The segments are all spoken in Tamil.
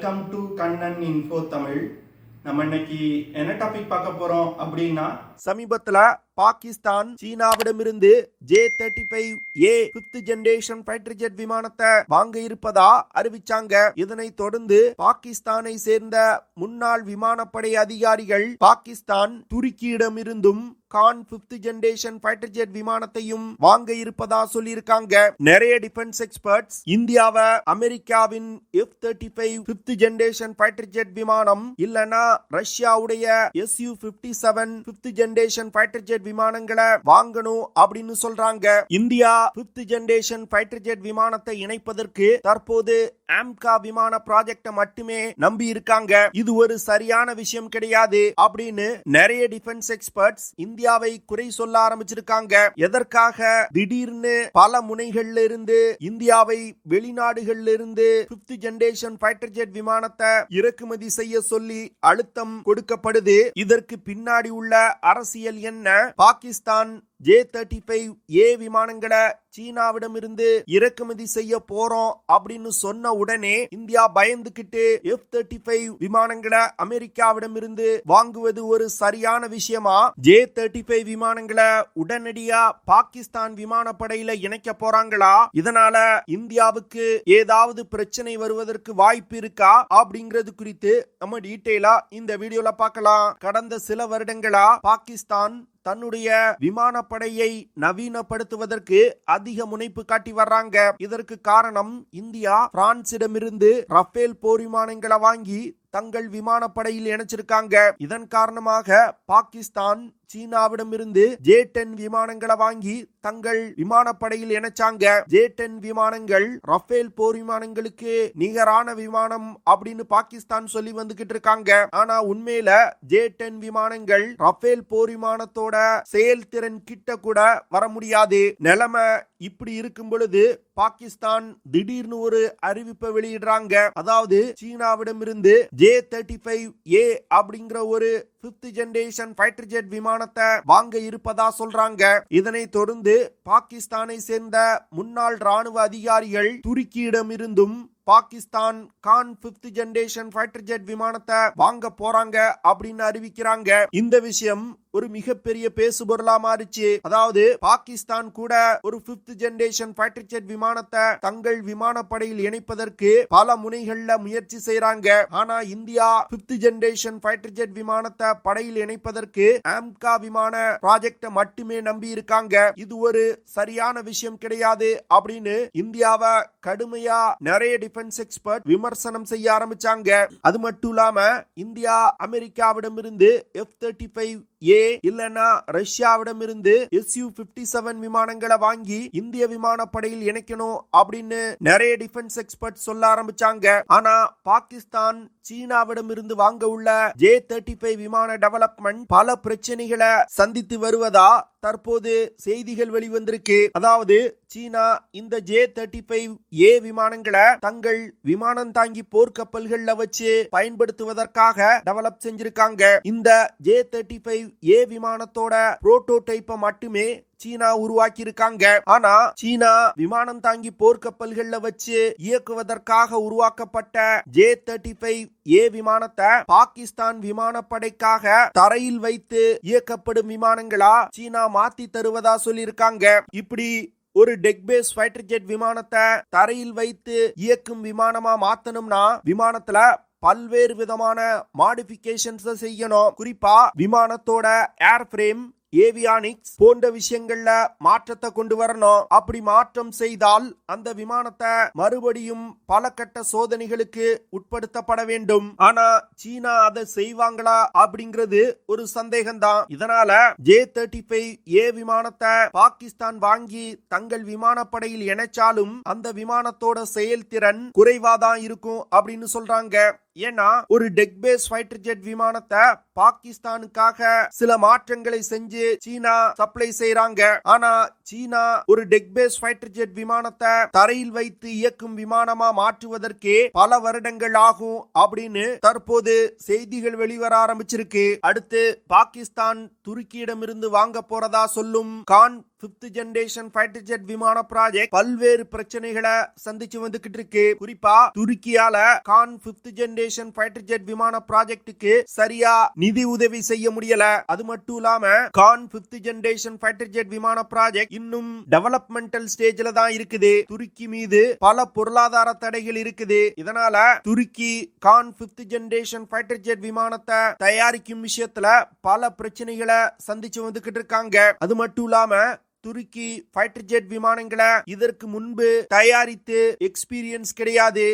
Welcome to Kannan info Tamil. நம்ம இன்னைக்கு என்ன டாபிக் பார்க்க போறோம் அப்படின்னா, சமீபத்துல பாகிஸ்தான் சீனாவிடமிருந்து J-35A 5th generation fighter jet விமானத்தை வாங்க இருப்பதா அறிவிச்சாங்க. இதனை தொடர்ந்து பாகிஸ்தானை சேர்ந்த முன்னாள் விமானப்படை அதிகாரிகள் பாகிஸ்தான் துருக்கியிடமிருந்தும் Kaan 5th generation fighter jet விமானத்தையும் வாங்க இருப்பதா சொல்லியிருக்காங்க. நிறைய டிஃபென்ஸ் எக்ஸ்பர்ட்ஸ் இந்தியாவை அமெரிக்காவின் F-35 5th generation fighter jet விமானம் இல்லனா ரஷ்யாவுடைய Su-57 5th generation fighter jet விமானங்களை வாங்கணும் அப்படின்னு சொல்றாங்க. India 5th generation fighter jet விமானத்தை இணைப்பதற்கு தற்போது ஆம்கா விமான ப்ராஜெக்ட மட்டுமே நம்பி இருக்காங்க. இது ஒரு சரியான விஷயம் கிடையாது அப்படின்னு நிறைய டிஃபென்ஸ் எக்ஸ்பர்ட்ஸ் இந்தியாவை குறை சொல்ல ஆரம்பிச்சிருக்காங்க. எதற்காக திடீர்னு பல முனைகள்ல இருந்து இந்தியாவை வெளிநாடுகள்ல இருந்து 5th ஜெனரேஷன் ஃபைட்டர் ஜெட் விமானத்தை இறக்குமதி செய்ய சொல்லி அழுத்தம் கொடுக்கப்படுது? இதற்கு பின்னாடி உள்ள அரசியல் என்ன? பாகிஸ்தான் J-35A விமானங்களை சீனாவிடமிருந்து இறக்குமதி செய்ய போறோம் அப்படின்னு சொன்ன உடனே இந்தியா பயந்துகிட்டு F-35 விமானங்களை அமெரிக்காவிடமிருந்து வாங்குவது ஒரு சரியான விஷயமா? J-35 விமானங்களை உடனடியா பாகிஸ்தான் விமானப்படையில இணைக்க போறாங்களா? இதனால இந்தியாவுக்கு ஏதாவது பிரச்சனை வருவதற்கு வாய்ப்பு இருக்கா அப்படிங்கிறது குறித்து நம்ம டீடைலா இந்த வீடியோல பார்க்கலாம். கடந்த சில வருடங்களா பாகிஸ்தான் தன்னுடைய விமானப்படையை நவீனப்படுத்துவதற்கு அதிக முனைப்பு காட்டி வர்றாங்க. இதற்கு காரணம் இந்தியா பிரான்சிடமிருந்து ரஃபேல் போர் விமானங்களை வாங்கி தங்கள் விமானப்படையில் இணைச்சிருக்காங்க. இதன் காரணமாக பாகிஸ்தான் சீனாவிடமிருந்து J-10 விமானங்களை வாங்கி தங்கள் விமானப்படையில் இணைச்சாங்க. J-10 விமானங்கள் ரஃபேல் போர் விமானங்களுக்கு நிகரான விமானம் அப்படின்னு பாகிஸ்தான் சொல்லி வந்துகிட்டு இருக்காங்க. ஆனா உண்மையில J-10 விமானங்கள் ரஃபேல் போர் விமானத்தோட செயல்திறன் கிட்ட கூட வர முடியாது. நிலைமை இப்படி இருக்கும் பொழுது பாகிஸ்தான் திடீர்னு ஒரு அறிவிப்பை வெளியிடுறாங்க. அதாவது சீனாவிடமிருந்து J-35A அப்படிங்கிற ஒரு 5th ஜெனரேஷன் ஃபைட்டர் ஜெட் விமானத்தை வாங்க இருப்பதா சொல்றாங்க. இதனை தொடர்ந்து பாகிஸ்தானை சேர்ந்த முன்னாள் ராணுவ அதிகாரிகள் துருக்கியிடமிருந்தும் Pakistan Kaan 5th generation fighter jet விமானத்தை வாங்க போறாங்க அப்படின்னு அறிவிக்கிறாங்க. இந்த விஷயம் ஒரு மிகப்பெரிய பேசுபொருளா மாறிச்சு. அதாவது பாகிஸ்தான் கூட ஒரு 5th ஜெனரேஷன் ஃபைட்டர் ஜெட் விமானத்தை தங்கள் விமானப்படையில் இணைப்பதற்கு பல முனைகள்ல முயற்சி செய்யறாங்க. ஆனா India 5th generation fighter jet விமானத்தை படையில் இணைப்பதற்கு ஆம்கா விமான ப்ராஜெக்ட மட்டுமே நம்பி இருக்காங்க. இது ஒரு சரியான விஷயம் கிடையாது அப்படின்னு இந்தியாவை கடுமையா நிறைய டிஃபென்ஸ் எக்ஸ்பர்ட் விமர்சனம் செய்ய ஆரம்பிச்சாங்க. அது மட்டும் இல்லாம இந்தியா அமெரிக்காவிடமிருந்து F-35A இல்லனா ரஷ்யாவிடமிருந்து Su-57 விமானங்களை வாங்கி இந்திய விமானப்படையில் இணைக்கணும் அப்படின்னு நிறைய டிஃபென்ஸ் எக்ஸ்பர்ட் சொல்ல ஆரம்பிச்சாங்க. ஆனா பாகிஸ்தான் சீனாவிடமிருந்து வாங்க உள்ள J-35 விமான டெவலப்மெண்ட் பல பிரச்சனைகளை சந்தித்து வருவதா தற்போது செய்திகள் வெளிவந்திருக்கு. அதாவது சீனா இந்த J-35A விமானங்களை தங்கள் விமானம் தாங்கி போர்க்கப்பல்கள்ல வச்சு பயன்படுத்துவதற்காக டெவலப் செஞ்சிருக்காங்க. இந்த J-35A விமானத்தோட புரோட்டோடைப்பை மட்டுமே சீனா உருவாக்கி இருக்காங்க. ஆனா சீனா விமானம் தாங்கி போர்க்கப்பல்கள்ல வச்சு இயக்குவதற்காக உருவாக்கப்பட்ட J-35A விமானத்தை பாகிஸ்தான் விமானப்படைக்காக தரையில் வைத்து இயக்கப்படும் விமானங்களா சீனா மாத்தி தருவதா சொல்லியிருக்காங்க. இப்படி ஒரு டெக் பேஸ் ஃபைட்டர் ஜெட் விமானத்தை தரையில் வைத்து இயக்கும் விமானமா மாத்தணும்னா விமானத்துல பல்வேறு விதமான மாடிஃபிகேஷன்ஸ் செய்யணும். குறிப்பா விமானத்தோட ஏர் ஃப்ரேம், ஏவியானிக்ஸ் போன்ற விஷயங்கள்ல மாற்றத்தை கொண்டு வரணும். அப்படி மாற்றம் செய்தால் அந்த விமானத்தை மறுபடியும் பல கட்ட சோதனைகளுக்கு உட்படுத்தப்பட வேண்டும். ஆனா சீனா அதை செய்வாங்களா அப்படிங்கிறது ஒரு சந்தேகம்தான். இதனால J-35A விமானத்தை பாகிஸ்தான் வாங்கி தங்கள் விமானப்படையில் இணைச்சாலும் அந்த விமானத்தோட செயல்திறன் குறைவாதான் இருக்கும் அப்படின்னு சொல்றாங்க. ஏன்னா ஒரு டெக் பேஸ் ஃபைட்டர் ஜெட் விமானத்தை பாகிஸ்தானுக்காக சில மாற்றங்களை செஞ்சு சீனா சப்ளை செய்யறாங்க. ஆனா சீனா ஒரு டெக் பேஸ் ஃபைட்டர் ஜெட் விமானத்தை தரையில் வைத்து இயக்கும் விமானமா மாற்றுவதற்கே பல வருடங்கள் ஆகும் அப்படின்னு தற்போது செய்திகள் வெளிவர ஆரம்பிச்சிருக்கு. அடுத்து பாகிஸ்தான் துருக்கியிடமிருந்து வாங்க போறதா சொல்லும் Kaan 5th generation fighter jet விமான ப்ராஜெக்ட் பல்வேறு பிரச்சனைகளை சந்திச்சு வந்துகிட்டு இருக்கு. குறிப்பா துருக்கியால Kaan 5th generation fighter jet விமான ப்ராஜெக்ட்டுக்கு சரியா நிதி உதவி செய்ய முடியல. அது மட்டும் இல்லாம Kaan 5th generation fighter jet விமான ப்ராஜெக்ட் இன்னும் டெவலப்மெண்டல் ஸ்டேஜ்ல தான் இருக்குது. துருக்கி மீது பல பொருளாதார தடைகள் இருக்குது. இதனால துருக்கி Kaan 5th generation fighter jet விமானத்தை தயாரிக்கும் விஷயத்துல பல பிரச்சனைகளை சந்திச்சு வந்துகிட்டு இருக்காங்க. அது மட்டும் இல்லாம துருக்கி ஃபைட்டர் ஜெட் விமானங்களை இதற்கு முன்பு தயாரித்து எக்ஸ்பீரியன்ஸ் கிடையாது.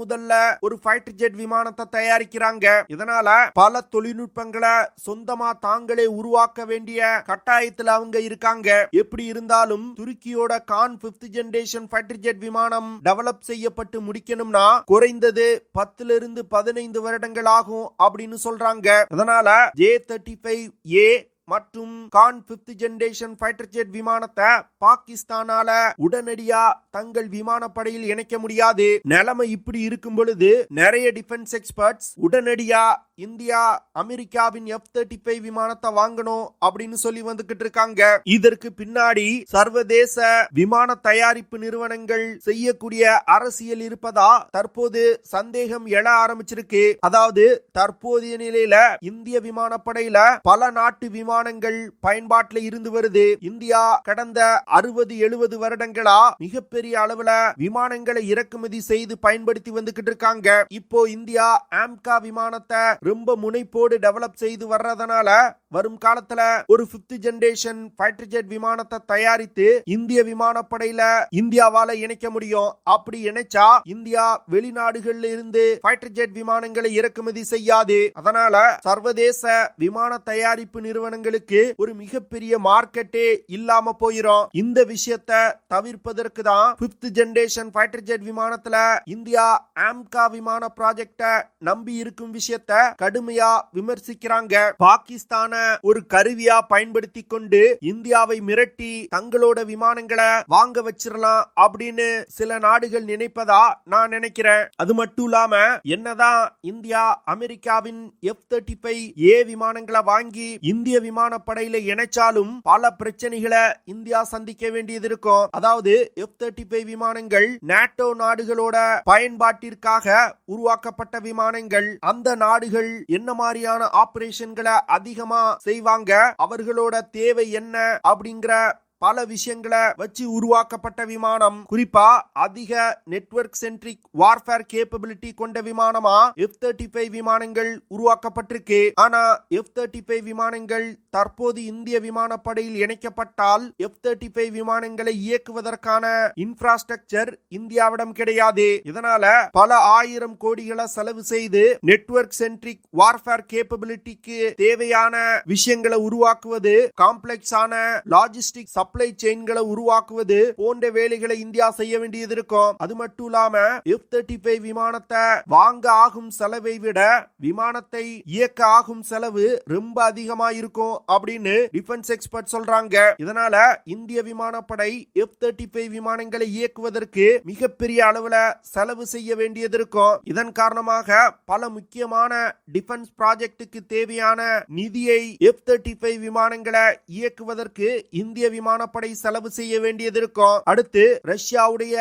முதல்ல ஒரு ஃபைட்டர் ஜெட் விமானத்தை தயாரிக்கிறாங்க. இதனால பல தொழில்நுட்பங்களை சொந்தமா தாங்களே உருவாக்க வேண்டிய கட்டாயத்துல அவங்க இருக்காங்க. எப்படி இருந்தாலும் துருக்கியோட Kaan 5th generation fighter jet விமானம் டெவலப் செய்யப்பட்டு முடிக்கணும்னா குறைந்தது 10 to 15 வருடங்கள் ஆகும் அப்படின்னு சொல்றாங்க. அதனால J-35A மற்றும் Khan 5th generation fighter jet விமானத்தை பாகிஸ்தானால உடனடியா தங்கள் விமானப்படையில் இணைக்க முடியாது. நிலைமை இப்படி இருக்கும் பொழுது நிறைய டிஃபென்ஸ் எக்ஸ்பர்ட்ஸ் உடனடியா இந்தியா அமெரிக்காவின் F-35 விமானத்தை வாங்கணும் அப்படின்னு சொல்லி வந்துகிட்டு இருக்காங்க. இதற்கு பின்னாடி சர்வதேச விமான தயாரிப்பு நிறுவனங்கள் செய்யக்கூடிய அரசியல் இருப்பதா தற்போது சந்தேகம் எழ ஆரம்பிச்சிருக்கு. அதாவது தற்போதைய நிலையில இந்திய விமானப்படையில பல நாட்டு விமானங்கள் பயன்பாட்டில் இருந்து வருது. இந்தியா கடந்த 60-70 வருடங்களா மிகப்பெரிய அளவுல விமானங்களை இறக்குமதி செய்து பயன்படுத்தி வந்துகிட்டு இருக்காங்க. இப்போ இந்தியா ஆம்கா விமானத்தை ரொம்ப முனைப்போடு டெவலப் செய்து வர்றதுனால வரும் காலத்துல ஒரு 5th ஜெனரேஷன் ஃபைட்டர் ஜெட் விமானத்தை தயாரித்து இந்திய விமானப்படையில இந்தியாவால இணைக்க முடியும். அப்படி இணைச்சா இந்தியா வெளிநாடுகள்ல இருந்து ஃபைட்டர் ஜெட் விமானங்களை இறக்குமதி செய்யாது. அதனால சர்வதேச விமான தயாரிப்பு நிறுவனங்களுக்கு ஒரு மிகப்பெரிய மார்க்கெட்டே இல்லாம போயிரும். இந்த விஷயத்தை தவிர்ப்பதற்கு தான் 5th ஜெனரேஷன் ஃபைட்டர் ஜெட் விமானத்துல இந்தியா ஆம்கா விமான ப்ராஜெக்ட நம்பி இருக்கும் விஷயத்தை கடுமையா விமர்சிக்கிறாங்க. பாகிஸ்தான ஒரு கருவியா பயன்படுத்தி கொண்டு இந்தியாவை மிரட்டி தங்களோட விமானங்களை வாங்க வச்சிடலாம் அப்படின்னு சில நாடுகள் நினைப்பதா நான் நினைக்கிறேன். அது மட்டும் இல்லாம என்னதான் இந்தியா அமெரிக்காவின் F-35A விமானங்களை வாங்கி இந்திய விமானப்படையில இணைச்சாலும் பல பிரச்சனைகளை இந்தியா சந்திக்க வேண்டியது இருக்கும். அதாவது F-35 விமானங்கள் NATO நாடுகளோட பயன்பாட்டிற்காக உருவாக்கப்பட்ட விமானங்கள். அந்த நாடுகள் என்ன மாதிரியான ஆபரேஷன்களை அதிகமா செய்வாங்க, அவர்களோட தேவை என்ன அப்படிங்கிற பல விஷயங்களை வச்சு உருவாக்கப்பட்ட விமானம். குறிப்பா அதிக நெட்வொர்க் சென்ட்ரிக் வார்ஃபேர் கேப்பபிலிட்டி கொண்ட விமானமா F-35 விமானங்கள் உருவாக்கப்பட்டிருக்கு. ஆனா F-35 விமானங்கள் தற்போது இந்திய விமானப்படையில் இணைக்கப்பட்டால் F-35 விமானங்களை இயக்குவதற்கான இன்ஃப்ராஸ்ட்ரக்சர் இந்தியாவிடம் கிடையாது. இதனால பல ஆயிரம் கோடிகளை செலவு செய்து நெட்வொர்க் சென்ட்ரிக் வார்ஃபேர் கேப்பபிலிட்டிக்கு தேவையான விஷயங்களை உருவாக்குவது, காம்ப்ளெக்ஸான லாஜிஸ்டிக் சப்ளை செயின்களை உருவாக்குவது போன்ற வேலைகளை இந்தியா செய்ய வேண்டியது இருக்கும். அது மட்டும் இல்லாம F-35 விமானத்தை வாங்க ஆகும் செலவை விட விமானத்தை இயக்க ஆகும் செலவு ரொம்ப அதிகமா இருக்கும் அப்படின்னு டிஃபென்ஸ் எக்ஸ்பர்ட் சொல்றாங்க. இதனால இந்திய விமானப்படை F-35 விமானங்களை இயக்குவதற்கு மிகப்பெரிய அளவுல செலவு செய்ய வேண்டியது இருக்கும். இதன் காரணமாக பல முக்கியமான டிஃபென்ஸ் ப்ராஜெக்டுக்கு தேவையான நிதியை F-35 விமானங்களை இயக்குவதற்கு இந்திய விமானப்படை செலவு செய்ய வேண்டியது இருக்கும். அடுத்து ரஷ்யாவுடைய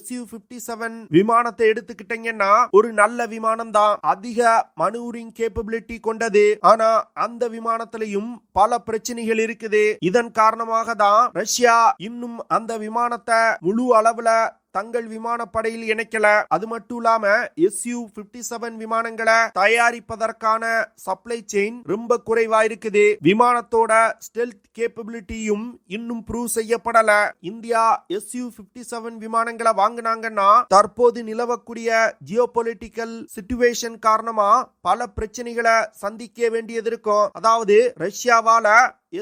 Su-57 விமானத்தை எடுத்துக்கிட்டீங்கன்னா ஒரு நல்ல விமானம் தான், அதிக மனூரிங் கேப்பபிலிட்டி கொண்டது. ஆனா அந்த விமானத்திலையும் பல பிரச்சனைகள் இருக்குது. இதன் காரணமாக தான் ரஷ்யா இன்னும் அந்த விமானத்தை முழு அளவுல தங்கள் விமானப்படையில் இணைக்கல. அது மட்டும் இல்லாம Su-57 விமானங்களை தயாரிப்பதற்கான சப்ளை செயின் ரொம்ப குறைவா இருக்குது. விமானத்தோட ஸ்டெல்த் கேப்பபிலிட்டியும் இன்னும் ப்ரூவ் செய்யப்படல. இந்தியா Su-57 விமானங்களை வாங்கினாங்கன்னா தற்போது நிலவக்கூடிய ஜியோபொலிட்டிக்கல் சிச்சுவேஷன் காரணமா பல பிரச்சனைகளை சந்திக்க வேண்டியது இருக்கும். அதாவது ரஷ்யாவால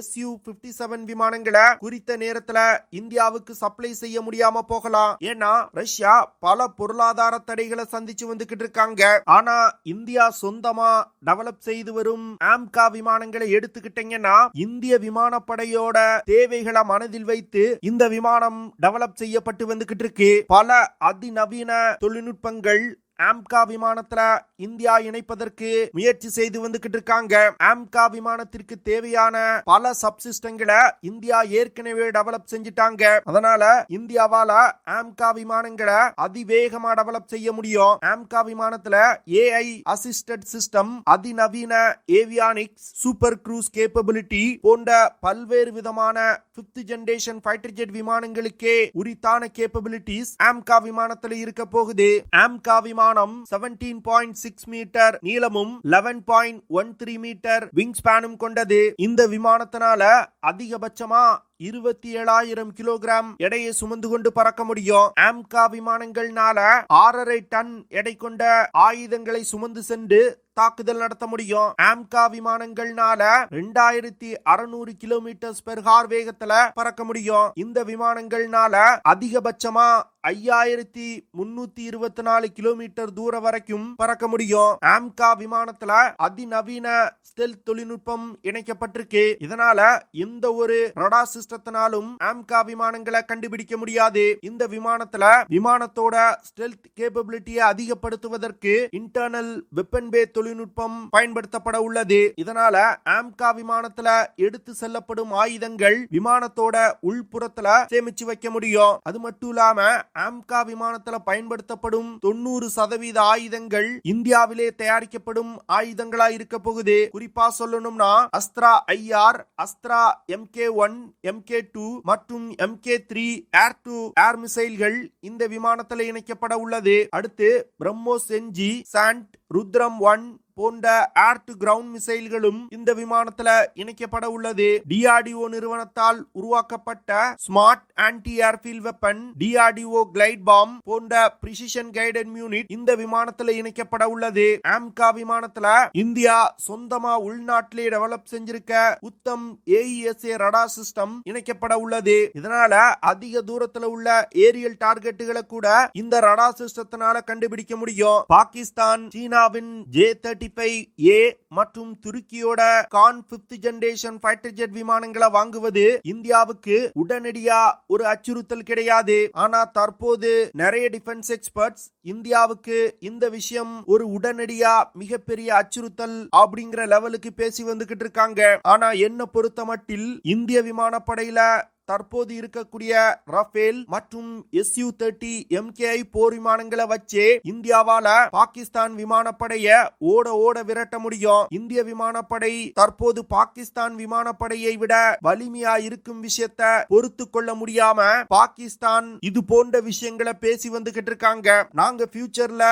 Su-57 விமானங்களை குறித்த நேரத்துல இந்தியாவுக்கு சப்ளை செய்ய முடியாம போகலாம். ஏன்னா ரஷ்யா பல பொருளாதார தடைகளை சந்திச்சு வந்துகிட்டு இருக்காங்க. ஆனா இந்தியா சொந்தமா டெவலப் செய்து வரும் ஆம்கா விமானங்களை எடுத்துக்கிட்டீங்கன்னா இந்திய விமானப்படையோட தேவைகளை மனதில் வைத்து இந்த விமானம் டெவலப் செய்யப்பட்டு வந்துகிட்டு இருக்கு. பல அதிநவீன தொழில்நுட்பங்கள் ஆம்கா விமானத்துல இந்தியா இணைப்பதற்கு முயற்சி செய்து வந்துகிட்டு இருக்காங்க. ஆம்கா விமானத்திற்கு தேவையான பல சப்சிஸ்டங்களை இந்தியா ஏற்கனவே டெவலப் செஞ்சுட்டாங்க. அதனால இந்தியாவால ஆம்கா விமானங்களை அதிவேகமா டெவலப் செய்ய முடியும். ஆம்கா விமானத்துல AI அசிஸ்டட் சிஸ்டம், அதிநவீன ஏவியானிக்ஸ், சூப்பர் க்ரூஸ் கேப்பபிலிட்டி போன்ற பல்வேறு விதமான 5th ஜெனரேஷன் ஃபைட்டர் ஜெட் விமானங்களுக்கே உரித்தான கேப்பபிலிட்டிஸ் ஆம்கா விமானத்துல இருக்க போகுது. ஆம்கா விமானம் 17.6 மீட்டர் நீளமும் 11.13 மீட்டர் விங் ஸ்பேனும் கொண்டது. இந்த விமானத்தினால அதிகபட்சமா 27,000 கிலோகிராம் எடையை சுமந்து கொண்டு பறக்க முடியும். ஆம்கா விமானங்கள்னால 6.5 டன் எடை கொண்ட ஆயுதங்களை சுமந்து சென்று தாக்குதல் நடத்த முடியும். ஆம்கா விமானங்கள்னால 2600 கிலோமீட்டர் பெர் ஹார் வேகத்துல பறக்க முடியும். இந்த விமானங்கள்னால அதிகபட்சமா 5324 கிலோமீட்டர் தூரம் வரைக்கும் பறக்க முடியும். ஆம்கா விமானத்துல அதிநவீன ஸ்டெல்த் தொழில்நுட்பம் இணைக்கப்பட்டிருக்கு. இதனால எந்த ஒரு ரடார் சிஸ்டத்தினாலும் ஆம்கா விமானங்களை கண்டுபிடிக்க முடியாது. இந்த விமானத்துல விமானத்தோட ஸ்டெல்த் கேப்பபிலிட்டியை அதிகப்படுத்துவதற்கு இன்டர்னல் வெப்பன் பே தொழில்நுட்பம் பயன்படுத்தப்பட உள்ளது. இதனால ஆம்கா விமானத்துல எடுத்து செல்லப்படும் ஆயுதங்கள் விமானத்தோட உள்புறத்துல சேமிச்சு வைக்க முடியும். அது மட்டும் இல்லாம ஆம்கா விமானத்துல பயன்படுத்தப்படும் 90% ஆயுதங்கள் இந்தியாவிலே தயாரிக்கப்படும் ஆயுதங்களா இருக்க போகுது. குறிப்பா சொல்லணும்னா Astra IR, Astra MK1, MK2 மற்றும் MK3 ஏர் டு ஏர் மிசைல்கள் இந்த விமானத்துல இணைக்கப்பட உள்ளது. அடுத்து பிரம்மோஸ் NG, சாண்ட், ருத்ரம் 1 போன்ற ஏர் டு கிரவுண்ட் மிசைல்களும் இந்த விமானத்துல இணைக்கப்பட உள்ளது. DRDO நிறுவனத்தால் உருவாக்கப்பட்ட smart anti airfield weapon, DRDO glide bomb போன்ற பிரிசிஷன் கைடட் யூனிட் இந்த விமானத்துல இணைக்கப்பட உள்ளது. ஆம்கா விமானத்துல இந்தியா சொந்தமா உள்நாட்டிலே டெவலப் செஞ்சிருக்க உத்தம் AESA ரடார் சிஸ்டம் இணைக்கப்பட உள்ளது. இதனால அதிக தூரத்துல உள்ள ஏரியல் டார்கெட்டுகளை கூட இந்த ரடார் சிஸ்டத்தினால கண்டுபிடிக்க முடியும். பாகிஸ்தான் சீனாவின் J-35A மற்றும் துருக்கியோட Kaan 5th generation fighter jet விமானங்களை வாங்குவது இந்தியாவுக்கு உடனடியா ஒரு அச்சுறுத்தல் கிடையாது. ஆனா தற்போது நிறைய டிஃபென்ஸ் எக்ஸ்பர்ட்ஸ் இந்தியாவுக்கு இந்த விஷயம் ஒரு உடனடியா மிகப்பெரிய அச்சுறுத்தல் அப்படிங்கிற லெவலுக்கு பேசி வந்துகிட்டு இருக்காங்க. ஆனா என்ன பொறுத்த மட்டில் இந்திய விமானப்படையில தற்போது இருக்கக்கூடிய ரஃபேல் மற்றும் Su-30 MKI போர் விமானங்களை வச்சு இந்தியாவால பாகிஸ்தான் விமானப்படைய ஓட விரட்ட முடியும். இந்திய விமானப்படை தற்போது பாகிஸ்தான் விமானப்படையை விட வலிமையா இருக்கும் விஷயத்தை பொறுத்து கொள்ள முடியாம பாகிஸ்தான் இது போன்ற விஷயங்களை பேசி வந்துகிட்டு இருக்காங்க. நாங்க ஃபியூச்சர்ல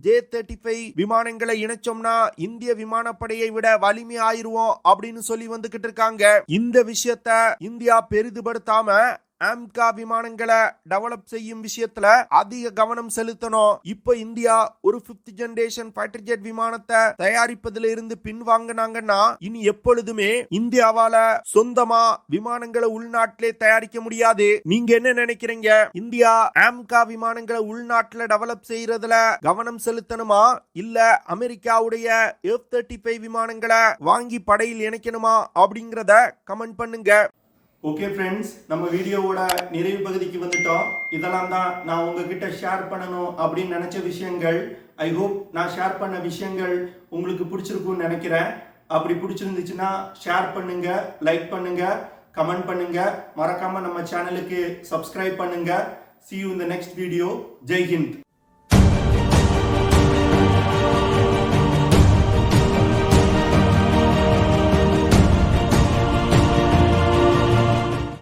J-35 விமானங்களை இணைச்சோம்னா இந்திய விமானப்படையை விட வலிமை ஆயிருவோம் அப்படின்னு சொல்லி வந்துகிட்டு இருக்காங்க. இந்த விஷயத்தை இந்தியா பெரிதுபடுத்தாம ஆம்கா விமானங்களை டெவலப் செய்யும் விஷயத்துல அதிக கவனம் செலுத்தணும். இப்ப இந்தியா ஒரு 5th ஜெனரேஷன் ஃபைட்டர் ஜெட் விமானத்தை தயாரிப்பதில் இருந்து பின்வாங்கினாங்கன்னா இனி எப்பொழுதுமே இந்தியாவால சொந்தமா விமானங்களை உள்நாட்டிலே தயாரிக்க முடியாது. நீங்க என்ன நினைக்கிறீங்க? இந்தியா ஆம்கா விமானங்களை உள்நாட்டுல டெவலப் செய்யறதுல கவனம் செலுத்தணுமா, இல்ல அமெரிக்காவுடைய F-35 விமானங்களை வாங்கி படையில் இணைக்கணுமா அப்படிங்கறத கமெண்ட் பண்ணுங்க. ஓகே ஃப்ரெண்ட்ஸ், நம்ம வீடியோவோட நிறைவு பகுதிக்கு வந்துட்டோம். இதெல்லாம் தான் நான் உங்ககிட்ட ஷேர் பண்ணணும் அப்படின்னு நினைச்ச விஷயங்கள். ஐ ஹோப் நான் ஷேர் பண்ண விஷயங்கள் உங்களுக்கு பிடிச்சிருக்கும்னு நினைக்கிறேன். அப்படி பிடிச்சிருந்துச்சுன்னா ஷேர் பண்ணுங்க, லைக் பண்ணுங்க, கமெண்ட் பண்ணுங்க, மறக்காம நம்ம சேனலுக்கு சப்ஸ்கிரைப் பண்ணுங்க. See you in the next video. Jai Hind.